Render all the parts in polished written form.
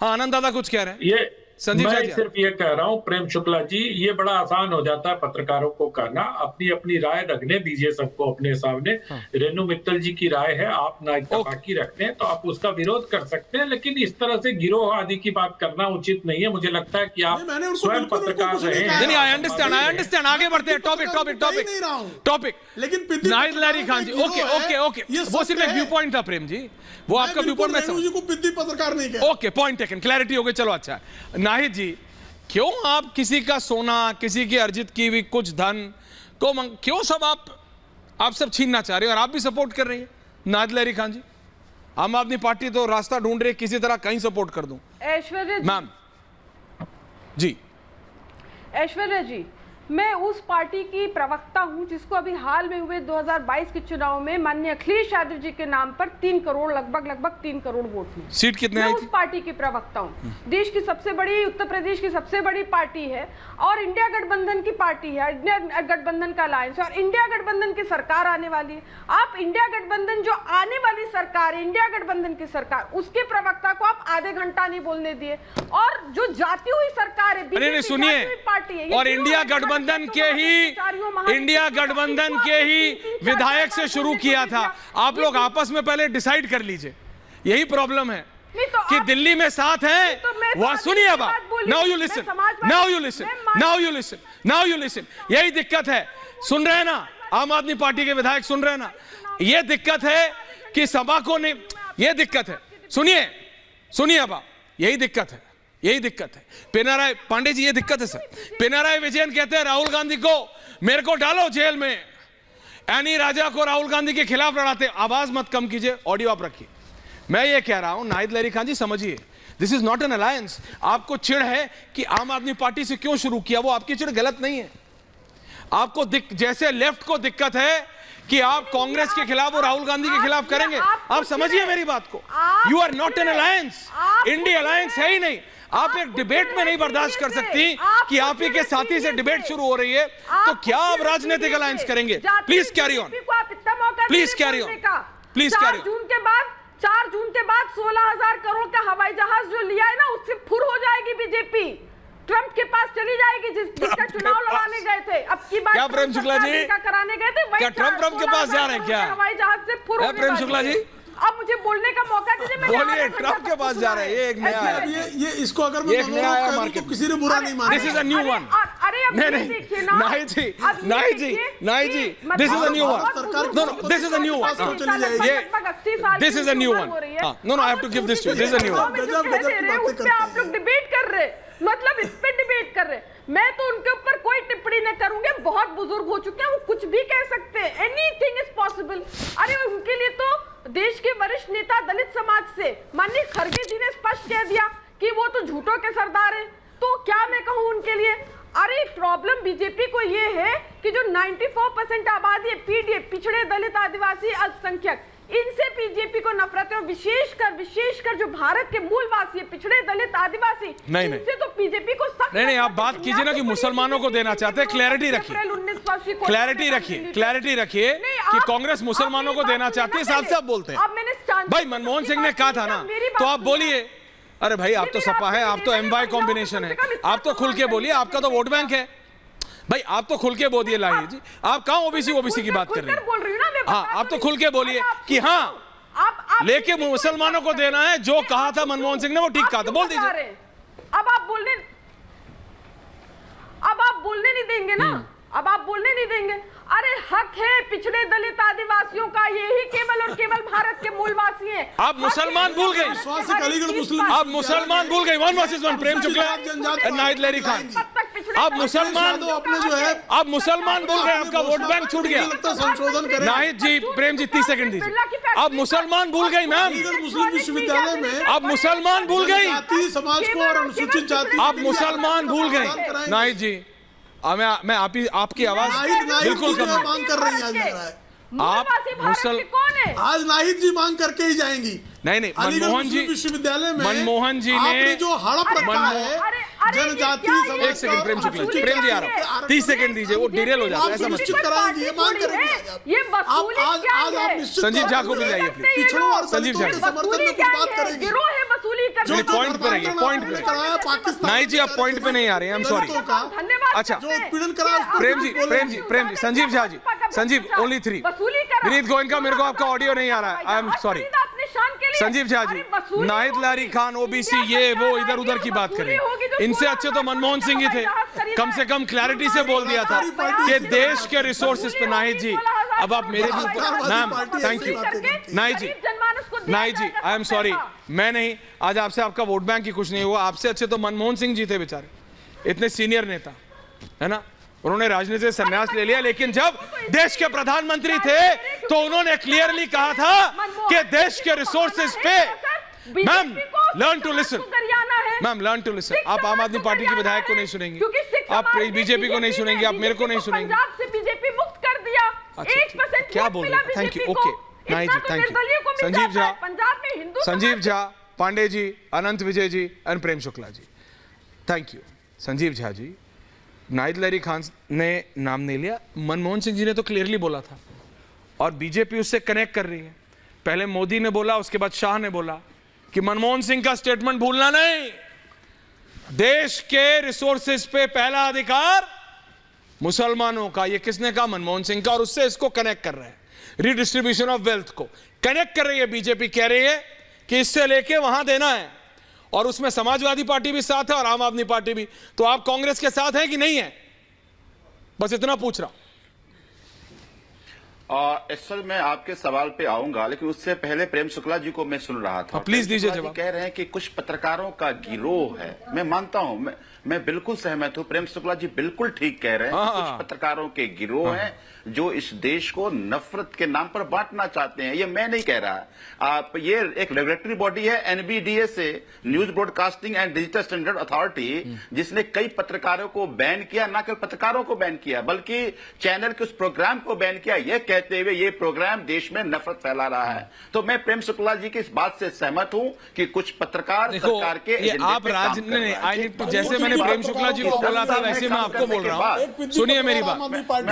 हाँ, आनंद दादा कुछ कह रहे हैं। ये संजीव मैं शाह जी, सिर्फ ये कह रहा हूँ प्रेम शुक्ला जी, ये बड़ा आसान हो जाता है पत्रकारों को कहना, अपनी अपनी राय रखने दीजिए सबको अपने सामने। रेणु मित्तल जी की राय है, आप ना इत्तेफाकी रखते हैं तो आप उसका विरोध कर सकते हैं, लेकिन इस तरह से गिरोह आदि की बात करना उचित नहीं है। मुझे लगता है कि आप स्वयं पत्रकार रहे हैं। नहीं, आई अंडरस्टैंड। आगे बढ़ते हैं। टॉपिक लेकिन नाहिद लहरी खान जी, ओके, वो सिर्फ एक व्यू पॉइंट था प्रेम जी, वो आपका व्यू पॉइंट। रेणु जी को पिद्दी पत्रकार नहीं कहता। ओके, पॉइंट टेकन, क्लैरिटी हो गई। चलो अच्छा, नाहिद जी, क्यों आप किसी का सोना, किसी की अर्जित की हुई कुछ धन को क्यों सब आप सब छीनना चाह रहे हो, और आप भी सपोर्ट कर रही है नाहिद लहरी खान जी? आम आदमी पार्टी तो रास्ता ढूंढ रही है, किसी तरह कहीं सपोर्ट कर दूं। ऐश्वर्या मैम जी, ऐश्वर्या जी, मैं उस पार्टी की प्रवक्ता हूं जिसको अभी हाल में हुए 2022 के चुनाव में माननीय अखिलेश यादव जी के नाम पर 3 करोड़ लगभग 3 करोड़ वोट मिले। सीट कितने आई मैं थी? उस पार्टी की प्रवक्ता हूं। देश की सबसे बड़ी, उत्तर प्रदेश की सबसे बड़ी पार्टी है और इंडिया गठबंधन की पार्टी है, इंडिया गठबंधन का अलायंस है, और इंडिया गठबंधन की सरकार आने वाली है। आप इंडिया गठबंधन जो आने वाली सरकार है, इंडिया गठबंधन की सरकार, उसके प्रवक्ता को आप आधे घंटा नहीं बोलने दिए। और जो जाती हुई सरकार है, अरे सुनिए, पार्टी है, और इंडिया गठबंधन के ही विधायक से शुरू किया था। आप लोग आपस में पहले डिसाइड कर लीजिए, यही प्रॉब्लम है कि दिल्ली में साथ हैं। वह सुनिए, अब नाउ यू लिसन, यही दिक्कत है। सुन रहे हैं ना, आम आदमी पार्टी के विधायक सुन रहे हैं ना, यह दिक्कत है कि सभा को नहीं, यह दिक्कत है। सुनिए अब, यही दिक्कत है। पिनाराई पांडे जी, ये दिक्कत है सर। पिनाराई विजयन कहते हैं राहुल गांधी को, मेरे को डालो जेल में। एनी राजा को राहुल गांधी के खिलाफ लड़ाते। आवाज मत कम कीजिए, ऑडियो आप रखिए। मैं ये कह रहा हूं, नाहिद लहरी खान जी समझिए, this is not an alliance. आपको चिढ़ है कि आम आदमी पार्टी से क्यों शुरू किया, वो आपकी चिढ़ गलत नहीं है। आपको जैसे लेफ्ट को दिक्कत है कि आप कांग्रेस के खिलाफ और राहुल गांधी के खिलाफ करेंगे, आप समझिए मेरी बात को। You are not an alliance, India alliance है ही नहीं। आप एक डिबेट में नहीं बर्दाश्त कर सकती कि आप ही के साथी से डिबेट शुरू हो रही है, तो क्या आप राजनीतिक अलायंस करेंगे? Please carry on, please carry on, please carry on. 4 जून के बाद 16,000 करोड़ का हवाई जहाज जो लिया है ना, उससे फुर हो जाएगी बीजेपी, ट्रंप के पास चली जाएगी, जिसका चुनाव लड़ाने गए थे। अब की बात क्या प्रेम शुक्ला जी कराने गए थे, क्या ट्रंप के पास जा रहे हैं? क्या हवाई जहाज से फुर? प्रेम शुक्ला जी, अब मुझे बोलने का मौका दीजिए। बोलिए, ट्रंप के पास जा रहे हैं। ये एक नया है, ये इसको अगर मैं मार्केट, तो किसी ने बुरा नहीं माना। This is a new one. नहीं, Nahid ji, this is a new one. No, this is a new one. This is a new one. No, I have to give this to you. This is a new one. आप लोग debate कर रहे, मतलब इस पे debate कर रहे। मैं तो उनके ऊपर कोई टिप्पणी नहीं करूंगी, बहुत बुजुर्ग हो चुके हैं, वो कुछ भी कह सकते हैं, एनीथिंग इज पॉसिबल। अरे उनके लिए तो देश के वरिष्ठ नेता दलित समाज से माननीय खड़गे जी ने स्पष्ट कह दिया कि वो तो झूठों के सरदार हैं, तो क्या मैं कहूं उनके लिए। अरे प्रॉब्लम बीजेपी को ये है कि जो 94% आबादी है, पीडीए, पिछड़े दलित आदिवासी अल्पसंख्यक, इनसे बीजेपी को नफरत है। विशेषकर जो भारत के मूलवासी है, पिछड़े दलित आदिवासी, इनसे तो बीजेपी को सख्त। नहीं, आप बात कीजिए ना कि मुसलमानों को देना चाहते हैं। क्लैरिटी रखिए कि कांग्रेस मुसलमानों को देना चाहती है, साफ साफ बोलते हैं। भाई मनमोहन सिंह ने कहा था ना, तो आप बोलिए। अरे भाई, आप तो सपा है, आप तो एमवाई कॉम्बिनेशन है, आप तो खुल के बोलिए, आपका तो वोट बैंक है भाई, आप तो खुल के बोलिए। लाहिर जी, आप कहां ओबीसी की बात कर रहे हैं? हाँ, आप तो खुल के बोलिए कि हाँ लेके मुसलमानों को देना है। जो कहा था मनमोहन सिंह ने वो ठीक कहा था, बोल दीजिए। अब आप बोलने नहीं देंगे ना, अब आप बोलने नहीं देंगे। अरे हक है पिछड़े दलित आदिवासियों का, यही केवल और केवल भारत के मूलवासी हैं। आप मुसलमान भूल गए, आप मुसलमान भूल गए। 1 वर्सेस 1, प्रेम शुक्ला, नाहिद लहरी खान, आप मुसलमान भूल गए, आपका वोट बैंक छूट गया। संशोधन करें नाहिद जी, प्रेम जी 30 सेकंड दीजिए। आप मुसलमान भूल गई मैम, मुस्लिम विश्वविद्यालय में आप मुसलमान भूल गई, जाति समाज को और अनुसूचित जाति, आप मुसलमान भूल गई। नाहिद जी, मैं आपकी आवाज बिल्कुल कम मांग कर रही है। आप आज नाहिद जी मांग करके ही जाएंगी। नहीं, मनमोहन जी विश्वविद्यालय में मनमोहन जी ने जो हड़प रखा है जनजाति समाज। एक सेकंड प्रेम शुक्ला, प्रेम जी आ रहा है, 30 सेकंड दीजिए, वो डिरेल हो जाता है, ऐसा निश्चित कराएंगे, ये मांग करेंगे। आज संजीव झा को भी लाइए प्लीज। पिछड़ों और संजीव झा समर्थन में कुछ बात करेंगे। गिरोह है वसूली करना। पॉइंट पे रहिए, पॉइंट पे कराया पाकिस्तान। नहीं जी, आप पॉइंट पे नहीं आ रहे हैं, आई एम सॉरी। धन्यवाद। अच्छा, जो उत्पीड़न करा उस पर प्रेम जी, संजीव झा जी, संजीव ओनली 3। विनीत गोयनका, मेरे को आपका ऑडियो नहीं आ रहा है, I am sorry. Sanjeev Jha ji, Nahid Lari Khan, OBC, ये वो इधर उधर की बात करें, इनसे अच्छे तो मनमोहन सिंह ही थे, कम से कम क्लैरिटी से बोल दिया था कि देश के रिसोर्सेज पे। नाहिद जी, अब आप मेरे भी ऊपर, ma'am thank you. Nahid ji, Nahid ji, I am sorry, मैं नहीं, आज आपसे आपका वोट बैंक ही कुछ नहीं हुआ। आपसे अच्छे तो मनमोहन सिंह जी थे बेचारे, इतने सीनियर नेता है ना, उन्होंने राजनीति से संन्यास ले लिया, लेकिन जब देश के प्रधानमंत्री थे तो उन्होंने क्लियरली कहा था कि देश के रिसोर्सेज पे, ma'am learn to listen, ma'am learn to listen. आप आम आदमी पार्टी के विधायक को नहीं सुनेंगी, आप बीजेपी को नहीं सुनेंगी, आप मेरे को नहीं सुनेंगी। पंजाब से बीजेपी मुक्त कर दिया, 1% क्या बोल रहे हैं? Thank you, okay, Nahid ji thank you. Sanjeev Jha, Punjab में हिंदू, Sanjeev Jha, Pandey ji, Anant Vijay ji and Prem Shukla ji, thank you. Sanjeev Jha ji, Nahid Lari Khan ने नाम नहीं लिया, मनमोहन सिंह जी ने तो क्लियरली बोला था, और बीजेपी उससे कनेक्ट कर रही है। पहले मोदी ने बोला, उसके बाद शाह ने बोला कि मनमोहन सिंह का स्टेटमेंट भूलना नहीं, देश के रिसोर्सेज पे पहला अधिकार मुसलमानों का। ये किसने कहा? मनमोहन सिंह का, और उससे इसको कनेक्ट कर रहे हैं, रीडिस्ट्रीब्यूशन ऑफ वेल्थ को कनेक्ट कर रही है बीजेपी। कह रही है कि इससे लेके वहां देना है, और उसमें समाजवादी पार्टी भी साथ है और आम आदमी पार्टी भी। तो आप कांग्रेस के साथ हैं कि नहीं है? बस इतना पूछ रहा हूं। इस वक्त मैं आपके सवाल पे आऊंगा, लेकिन उससे पहले प्रेम शुक्ला जी को मैं सुन रहा था। प्लीज दीजिए जवाब। कह रहे हैं कि कुछ पत्रकारों का गिरोह है। मैं मानता हूं, मैं बिल्कुल सहमत हूं, प्रेम शुक्ला जी बिल्कुल ठीक कह रहे हैं। कुछ पत्रकारों के गिरोह हैं जो इस देश को नफरत के नाम पर बांटना चाहते हैं। ये मैं नहीं कह रहा, आप, ये एक रेगुलेटरी बॉडी है एनबीडीए से, news broadcasting and digital standard authority, जिसने कई पत्रकारों को बैन किया, ना केवल पत्रकारों को बैन किया बल्कि चैनल के उस प्रोग्राम को बैन किया, ये कहते हुए ये प्रोग्राम देश में नफरत फैला रहा है। तो मैं प्रेम शुक्ला जी की इस बात से सहमत हूं कि कुछ पत्रकार सरकार के आप राजनीति, जैसे मैंने प्रेम शुक्ला जी को बोला था वैसे मैं आपको बोल रहा हूं, सुनिए मेरी बात।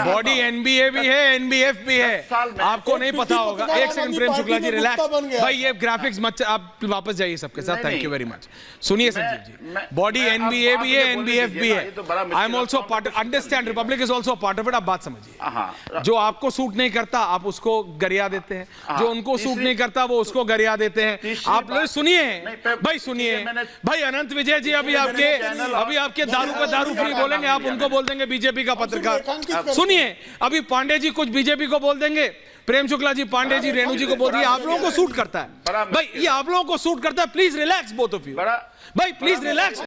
बॉडी एनबीए भी है, एनबीएफ भी है, आपको नहीं पता होगा। एक सेकंड प्रेम शुक्ला जी, रिलैक्स भाई, ये ग्राफिक्स मत, आप वापस जाइए सबके साथ। Thank you very much. सुनिए संजीव जी, बॉडी एनबीए भी है, एनबीएफ भी है, I am also part, understand, Republic is also part of it. आप बात समझिए, जो आपको सूट नहीं करता आप उसको गरिया देते हैं, जो उनको सूट नहीं करता वो उसको गरिया देते हैं। आप लोग सुनिए भाई, सुनिए भाई, अनंत विजय जी अभी आपके दारू पे दारू फ्री बोलेंगे, आप उनको बोल देंगे बीजेपी का पत्रकार। सुनिए, अभी पांडे जी कुछ बीजेपी को बोल देंगे, प्रेम शुक्ला जी, पांडे जी, रेणु जी को बोल दिए। आप लोगों को सूट करता है भाई, ये आप लोगों को सूट करता है। Please relax both of you भाई, प्लीज रिलैक्स।